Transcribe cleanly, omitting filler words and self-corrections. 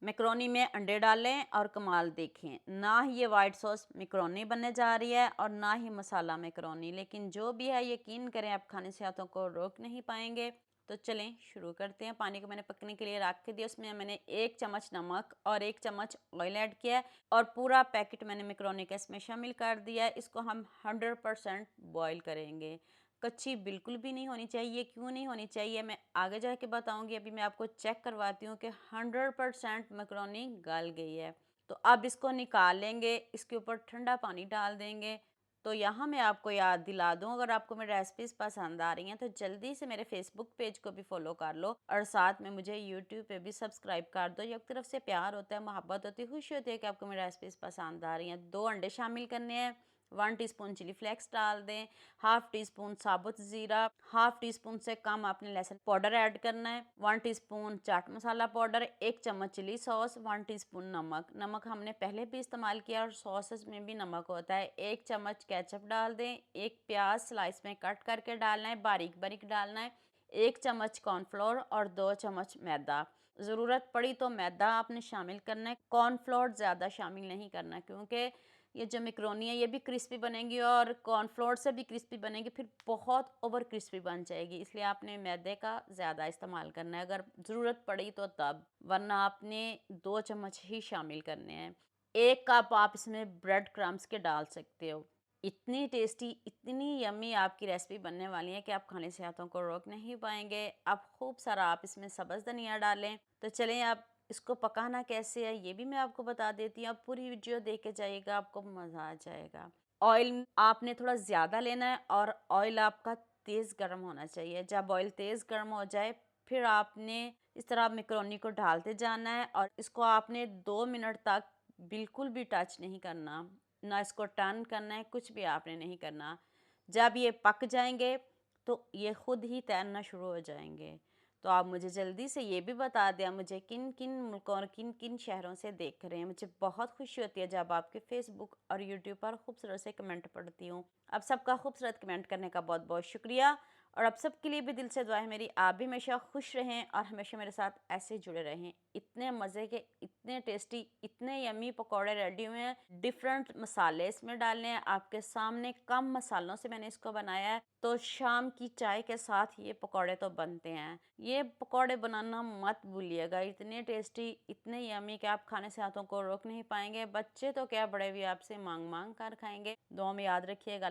Macaroni में अंडे डालें और कमाल देखें। ना ही ये वाइट सॉस मैकरोनी बनने जा रही है और ना ही मसाला मैकरोनी, लेकिन जो भी है यकीन करें आप खाने से हाथों को रोक नहीं पाएंगे। तो चलें शुरू करते हैं। पानी को मैंने पकने के लिए रख के दिया, उसमें मैंने 1 चम्मच नमक और 1 चम्मच ऑयल ऐड किया है और पूरा पैकेट मैंने मैकरोनी का इसमें शामिल कर दिया है। इसको हम 100% बॉयल करेंगे। कच्ची बिल्कुल भी नहीं होनी चाहिए। क्यों नहीं होनी चाहिए मैं आगे जाके बताऊंगी। अभी मैं आपको चेक करवाती हूँ कि 100% मैकरोनी गल गई है। तो अब इसको निकाल लेंगे, इसके ऊपर ठंडा पानी डाल देंगे। तो यहाँ मैं आपको याद दिला दूँ, अगर आपको मेरी रेसिपीज़ पसंद आ रही हैं तो जल्दी से मेरे फेसबुक पेज को भी फॉलो कर लो और साथ में मुझे यूट्यूब पे भी सब्सक्राइब कर दो। ये एक तरफ से प्यार होता है, मोहब्बत होती है, खुशी होती है कि आपको मेरी रेसिपीज़ पसंद आ रही हैं। 2 अंडे शामिल करने हैं, 1 टीस्पून चिली फ्लेक्स डाल दें, हाफ टी स्पून साबुत ज़ीरा, हाफ टी स्पून से कम आपने लहसुन पाउडर ऐड करना है, 1 टीस्पून चाट मसाला पाउडर, 1 चम्मच चिली सॉस, 1 टीस्पून नमक। नमक हमने पहले भी इस्तेमाल किया और सॉसेस में भी नमक होता है। 1 चम्मच केचप डाल दें, 1 प्याज स्लाइस में कट करके डालना है, बारीक बारीक डालना है, 1 चम्मच कॉर्नफ्लोर और 2 चम्मच मैदा। ज़रूरत पड़ी तो मैदा आपने शामिल करना है, कॉर्नफ्लोर ज़्यादा शामिल नहीं करना, क्योंकि ये जो मैकरोनी है ये भी क्रिस्पी बनेगी और कॉर्नफ्लोर से भी क्रिस्पी बनेगी, फिर बहुत ओवर क्रिस्पी बन जाएगी। इसलिए आपने मैदे का ज़्यादा इस्तेमाल करना है, अगर ज़रूरत पड़ी तो तब, वरना आपने 2 चम्मच ही शामिल करने हैं। 1 कप आप इसमें ब्रेड क्रम्स के डाल सकते हो। इतनी टेस्टी, इतनी यम्मी आपकी रेसिपी बनने वाली है कि आप खाने से हाथों को रोक नहीं पाएंगे। अब खूब सारा आप इसमें सब्ज़ धनिया डालें। तो चलें आप इसको पकाना कैसे है ये भी मैं आपको बता देती हूँ। आप पूरी वीडियो देख के जाइएगा, आपको मज़ा आ जाएगा। ऑयल आपने थोड़ा ज़्यादा लेना है और ऑयल आपका तेज़ गर्म होना चाहिए। जब ऑयल तेज़ गर्म हो जाए फिर आपने इस तरह मैकरोनी को डालते जाना है और इसको आपने 2 मिनट तक बिल्कुल भी टच नहीं करना, ना इसको टर्न करना है, कुछ भी आपने नहीं करना। जब ये पक जाएंगे तो ये खुद ही तैरना शुरू हो जाएंगे। तो आप मुझे जल्दी से ये भी बता दें मुझे किन किन मुल्कों और किन किन शहरों से देख रहे हैं। मुझे बहुत खुशी होती है जब आपके फेसबुक और यूट्यूब पर खूबसूरत से कमेंट पढ़ती हूँ। आप सबका खूबसूरत कमेंट करने का बहुत बहुत शुक्रिया और आप सबके लिए भी दिल से दुआ है मेरी, आप भी हमेशा खुश रहें और हमेशा मेरे साथ ऐसे जुड़े रहें। इतने मज़े के, इतने टेस्टी, इतने यमी पकौड़े रेडी हुए हैं। डिफरेंट मसाले इसमें डालने हैं आपके सामने, कम मसालों से मैंने इसको बनाया है। तो शाम की चाय के साथ ये पकौड़े तो बनते हैं। ये पकौड़े बनाना मत भूलिएगा, इतने टेस्टी, इतने यमी कि आप खाने से हाथों को रोक नहीं पाएंगे। बच्चे तो क्या, बड़े भी आपसे मांग मांग कर खाएंगे। दुआ में याद रखिएगा।